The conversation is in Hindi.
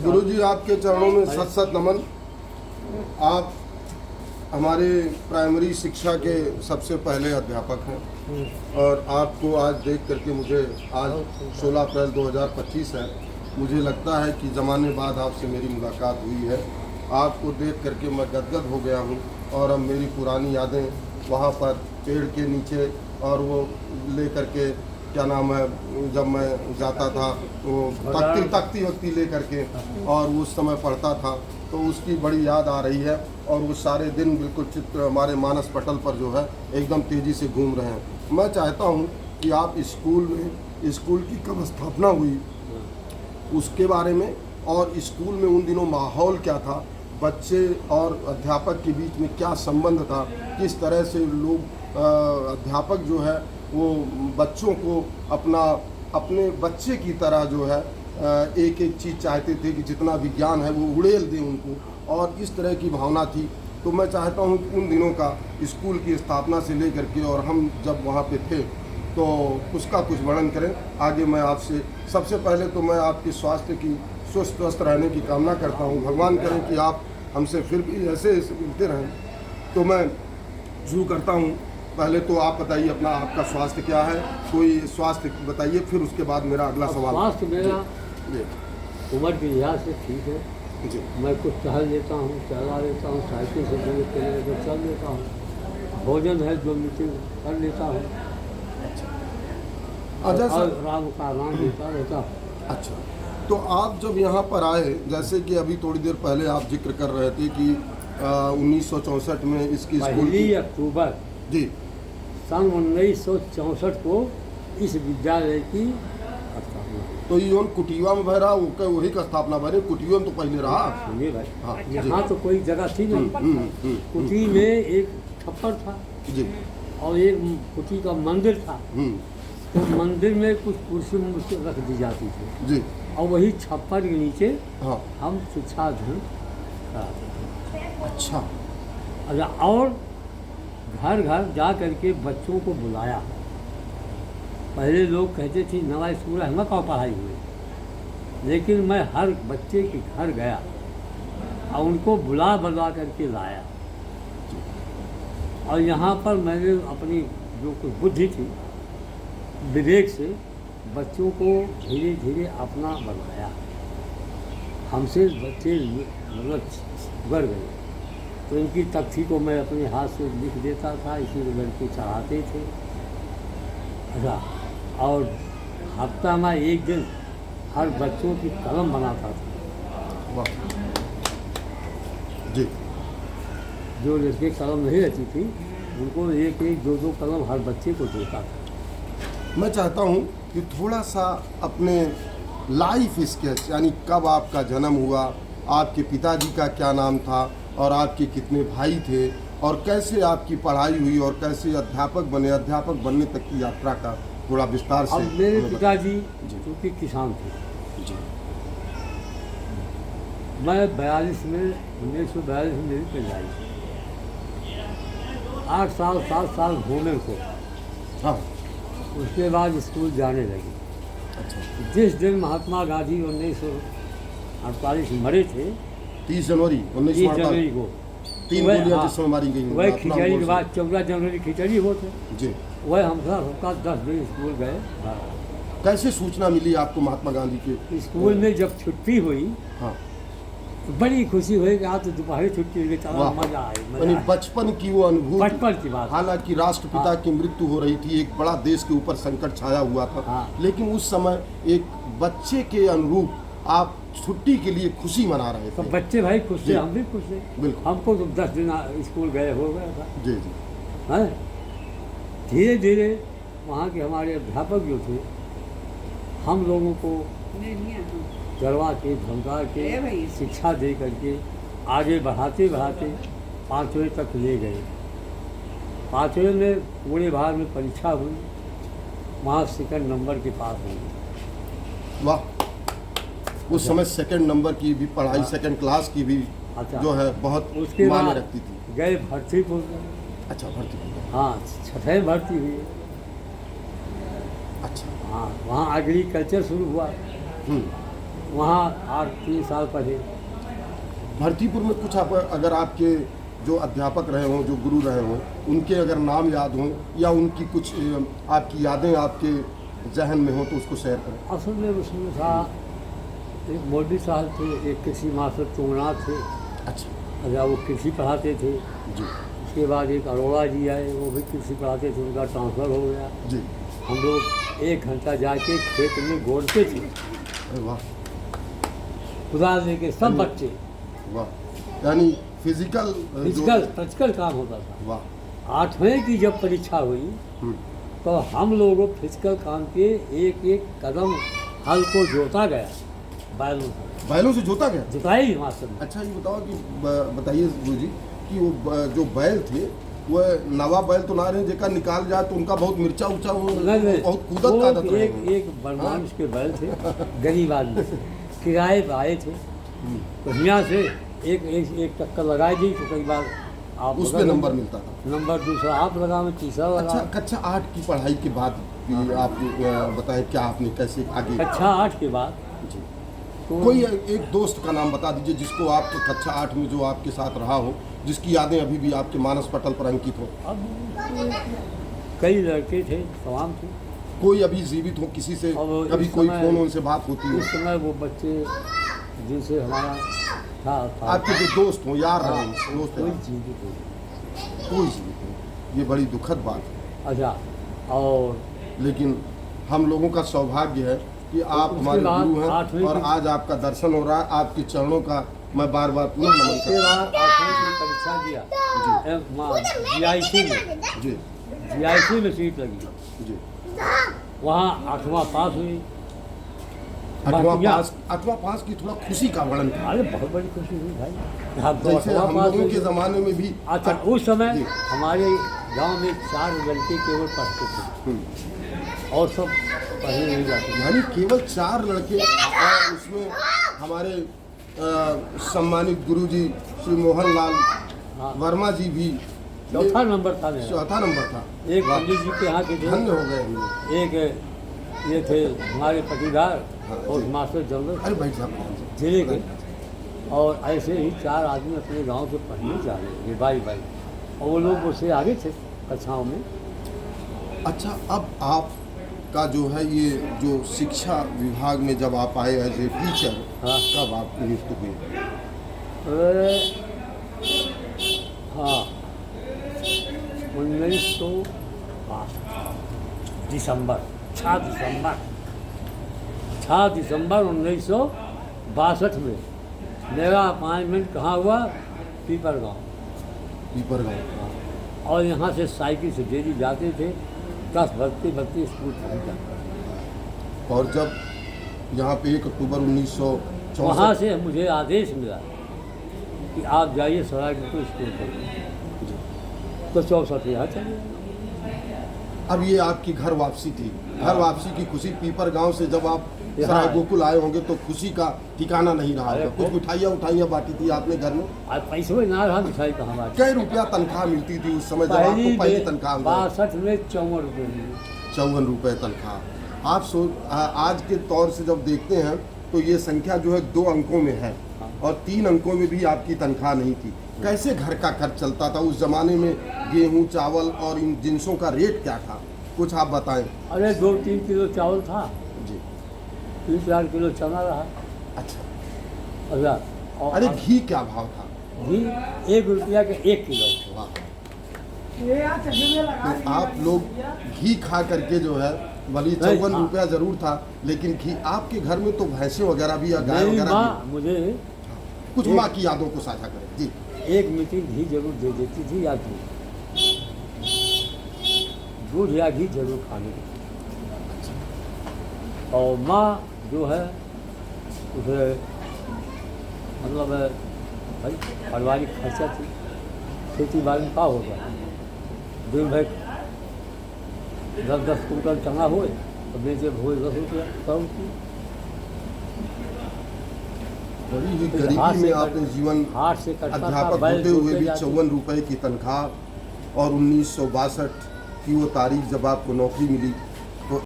गुरु जी आपके चरणों में सत सत नमन। आप हमारे प्राइमरी शिक्षा के सबसे पहले अध्यापक हैं और आपको आज देख करके मुझे आज 16 अप्रैल 2025 है, मुझे लगता है कि ज़माने बाद आपसे मेरी मुलाकात हुई है। आपको देख करके मैं गदगद हो गया हूँ और अब मेरी पुरानी यादें वहाँ पर पेड़ के नीचे और वो ले करके क्या नाम है, जब मैं जाता था वो तख्ती वक्ती ले करके और उस समय पढ़ता था तो उसकी बड़ी याद आ रही है। और वो सारे दिन बिल्कुल चित्र हमारे मानस पटल पर जो है एकदम तेज़ी से घूम रहे हैं। मैं चाहता हूँ कि आप स्कूल की कब स्थापना हुई उसके बारे में, और स्कूल में उन दिनों माहौल क्या था, बच्चे और अध्यापक के बीच में क्या संबंध था, किस तरह से लोग अध्यापक जो है वो बच्चों को अपने बच्चे की तरह जो है एक एक चीज़ चाहते थे कि जितना विज्ञान है वो उड़ेल दें उनको, और इस तरह की भावना थी। तो मैं चाहता हूँ कि उन दिनों का स्कूल की स्थापना से लेकर के और हम जब वहाँ पे थे तो उसका कुछ वर्णन करें। आगे मैं आपसे सबसे पहले तो मैं आपके स्वास्थ्य की स्वस्थ रहने की कामना करता हूँ। भगवान करें कि आप हमसे फिर भी ऐसे मिलते रहें। तो मैं शुरू करता हूँ। पहले तो आप बताइए अपना, आपका स्वास्थ्य क्या है, कोई स्वास्थ्य बताइए, फिर उसके बाद मेरा अगला सवाल। स्वास्थ्य मेरा उम्र के लिहाज से ठीक है जी। मैं कुछ टहल लेता हूँ, चला लेता हूँ, साइकिल से चल लेता हूँ, भोजन है जो मीटिंग कर लेता हूँ, और राम का नाम लेता रहता हूँ। अच्छा, तो आप जब यहाँ पर आए, जैसे कि अभी थोड़ी देर पहले आप जिक्र कर रहे थे कि 1964 में इसकी स्कूल की अक्टूबर जी सन 1964 को इस विद्यालय की स्थापना। तो ये कुटिया में भरा वही का स्थापना भरे, कुटिया में तो पहले रहा। सुनिए भाई, हाँ, यहाँ तो कोई जगह थी नहीं। कुटी में एक छप्पर था जी और एक कुटी का मंदिर था। तो मंदिर में कुछ कुर्सी रख दी जाती थी जी, और वही छप्पर के नीचे हाँ हम शिक्षा अध्ययन कराते थे। अच्छा, और घर घर जा करके बच्चों को बुलाया। पहले लोग कहते थे नवा स्कूल है, कहाँ पढ़ाई हुई, लेकिन मैं हर बच्चे के घर गया और उनको बुला करके लाया। और यहाँ पर मैंने अपनी जो कुछ बुद्धि थी, विवेक से बच्चों को धीरे धीरे अपना बनाया। हमसे बच्चे मतलब उबर गए तो इनकी तख्ती को मैं अपने हाथ से लिख देता था, इसी को लड़के चढ़ाते थे। अच्छा, और हफ्ता में एक दिन हर बच्चों की कलम बनाता था। वाह जी। जो लड़के कलम नहीं रहती थी उनको एक एक दो कलम हर बच्चे को देता था। मैं चाहता हूँ कि थोड़ा सा अपने लाइफ स्केच, यानी कब आपका जन्म हुआ, आपके पिताजी का क्या नाम था और आपके कितने भाई थे, और कैसे आपकी पढ़ाई हुई और कैसे अध्यापक बने, अध्यापक बनने तक की यात्रा का थोड़ा विस्तार से। अब मेरे पिताजी क्योंकि किसान थे जी, मैं 1942 में मेरी पैदाइश, 8 साल 7 साल घूमे को। हाँ, उसके बाद स्कूल जाने लगे। अच्छा, जिस दिन महात्मा गांधी 1948 मरे थे, 30 जनवरी 19 को 3 गोलियां जिसमें मारी गई, वह खिचड़ी के बाद 14 जनवरी खिचड़ी होते जी, वह हम सबका 10 दिन स्कूल गए। कैसे सूचना मिली आपको महात्मा गांधी के? स्कूल में जब छुट्टी हुई, हाँ, तो बड़ी खुशी हुई कि आज तो दोपहर छुट्टी हुई, चला मजा यानी आए। बचपन की वो अनुभूति, बचपन की बात। हालांकि राष्ट्रपिता की मृत्यु हो रही थी, एक बड़ा देश के ऊपर संकट छाया हुआ था। हाँ। लेकिन उस समय एक बच्चे के अनुरूप आप छुट्टी के लिए खुशी मना रहे तो थे। बच्चे भाई खुश जी। थे, हम भी खुश थे। बिल्कुल। हमको तो 10 दिन स्कूल गए हो गया था। जी जी, हैं, धीरे धीरे वहाँ के हमारे अध्यापक जो थे, हम लोगों को डरवा के धमका के शिक्षा दे करके आगे बढ़ाते 5वीं तक ले गए। 5वीं में पूरे भारत में परीक्षा हुई, वहाँ सेकंड नंबर के पास हुई। वाह, उस समय सेकंड नंबर की भी पढ़ाई, सेकंड क्लास की भी जो है बहुत मायने रखती थी। गए भर्तीपुर। अच्छा, भर्ती, हाँ, 6वीं भर्ती हुई। अच्छा। हाँ, वहाँ एग्रीकल्चर शुरू हुआ, हम्म। वहाँ 8-3 साल पढ़े। भरतीपुर में कुछ आप अगर आपके जो अध्यापक रहे हों, जो गुरु रहे हों, उनके अगर नाम याद हों या उनकी कुछ आपकी यादें आपके जहन में हो तो उसको शेयर करें। असल में उसमें था एक मौलवी साहब थे, एक कृषि मास्टर तुंगनाथ थे। अच्छा अच्छा, वो कृषि पढ़ाते थे। जी उसके बाद एक अरोड़ा जी आए, वो भी कृषि पढ़ाते थे, उनका ट्रांसफ़र हो गया। जी। हम लोग 1 घंटा जाके खेत में गोड़ते थे, अरे वाह कुदाल लेके सब बच्चे। वाह, यानी फिजिकल प्रैक्टिकल काम होता था। वाह। 8वीं की जब परीक्षा हुई हम्म। तो हम लोगों फिजिकल काम के एक कदम हल को जोता गया, बैलों से बैलों से जोता गया। जुताई मास्टर ने। अच्छा, ये बताओ कि बताइए गुरु जी कि वो जो बैल थे वह नवा बैल तो ना रहे जेकर निकाल जाए तो उनका बहुत मिर्चा उर्चा वो नहीं, बहुत कूदत वो कादत रहे एक होंगे। एक बरमानुष के बैल थे, गरीब आदमी किराए पर आए थे। तो यहाँ से एक टक्कर लगाई दी तो कई बार आप उस पे नंबर मिलता था। नंबर दूसरा आप लगाओ, तीसरा अच्छा, लगाओ। कक्षा 8 की पढ़ाई के बाद कि आप बताएं क्या आपने कैसे आगे। कक्षा 8 के बाद जी। तो कोई एक दोस्त का नाम बता दीजिए जिसको आप कक्षा 8 में जो आपके साथ रहा हो, जिसकी यादें अभी भी आपके मानस पटल पर अंकित हो। अब कई लड़के थे, तमाम थे। कोई अभी जीवित हो, किसी से अब कभी इस कोई समय- फोन उनसे बात होती हो, उस समय वो बच्चे जिनसे हमारा था आपके जो दोस्त हो, यार रहे हो, दोस्त कोई हैं, जीवित नहीं। कोई जीवित हो, ये बड़ी दुखद बात है। अच्छा, और लेकिन हम लोगों का सौभाग्य है कि आप उसके हमारे बाद गुरु हैं 8वीं और की- आज आपका दर्शन हो रहा है। आपके चरणों का मैं बार बार पुनः नमन उसके करता बाद 8वीं की परीक्षा दिया GIC में। हूँ। जी GIC में सीट लगी, जी। वहाँ 8वां पास हुई। 8वां पास की थोड़ा खुशी का वर्णन करें। अरे बहुत बड़ी खुशी हुई भाई। आप तो जैसे 8वां हम पास लोगों हुई। के ज़माने में भी अच्छा, उस समय जी। हमारे गांव में 4 लड़के केवल पढ़ते थे हम्म। और सब पढ़े नहीं जाते थे। यानी केवल 4 लड़के और उसमें हमारे सम्मानित गुरुजी श्री मोहनलाल हाँ। वर्मा जी भी चौथा नंबर था मेरा। चौथा नंबर था। एक वाह, पंडित जी के यहाँ के थे, धन्य हो गए हम लोग। एक ये थे हमारे पटीदार हाँ, और जी। मास्टर जनरल अरे भाई साहब, जिले के। और ऐसे ही 4 आदमी अपने गांव से पढ़ने जा रहे थे, बाई और वो लोग मुझसे आगे थे कक्षाओं में। अच्छा, अब आपका जो है ये जो शिक्षा विभाग में जब आप आए एज ए टीचर, हाँ। कब आप नियुक्त हुए? हाँ, 1962 दिसंबर 6 दिसंबर 1962 में मेरा अपॉइंटमेंट कहाँ हुआ? पीपर गाँव। पीपर गाँव। और यहाँ से साइकिल से डेली जाते थे, 10 बजते स्कूल पहुँचा। और जब यहाँ पे 1 अक्टूबर 1964 वहाँ से मुझे आदेश मिला कि आप जाइए सरायपुर स्कूल पर। तो 64 यहाँ चले गए। अब ये आपकी घर वापसी थी। घर वापसी की खुशी, पीपर गांव से जब आप यहाँ सराय आए। गोकुल आए होंगे तो खुशी का ठिकाना नहीं रहा अरे होगा। कुछ मिठाइयाँ बांटी थी आपने घर में। आज पैसे में ना रहा, मिठाई कहाँ बात। कई रुपया तनख्वाह मिलती थी उस समय जब आपको पहली तनख्वाह मिली? 62 में 54 रुपये मिले। 54 रुपये तनख्वाह। आप आज के तौर से जब देखते हैं तो ये संख्या जो है 2 अंकों में है और 3 अंकों में भी आपकी तनख्वाह नहीं थी। कैसे घर का खर्च चलता था उस जमाने में? गेहूं, चावल और इन जिनसों का रेट क्या था, कुछ आप बताएं। अरे 2-3 किलो चावल था, जी। 3-4 किलो चना रहा। अच्छा। अच्छा, और अरे घी क्या भाव था? घी 1 रुपया के 1 किलो। वाह। तो आप लोग घी खा करके जो है, भले 54 हाँ। रुपया जरूर था लेकिन घी आपके घर में तो भैंसें वगैरह भी या गाय मेरी वगैरह माँ भी? मुझे कुछ माँ की यादों को साझा करें जी। 1 मीटिंग घी जरूर दे देती थी, या दूध या घी जरूर खाने की। और माँ जो है उसे मतलब भाई पारिवारिक खर्चा थी, खेती बाड़ी का होगा, दिन भर 10-10 कुंटल चना हुए तो बेचे हुए 10 रुपया 100 रुपये। बड़ी ही हाथ गरीबी से में आपने जीवन हाथ से कटता था, अध्यापक बैल होते हुए जोतते भी जाते। 54 रुपए की तनख्वाह और 1962 की वो तारीख जब आपको नौकरी मिली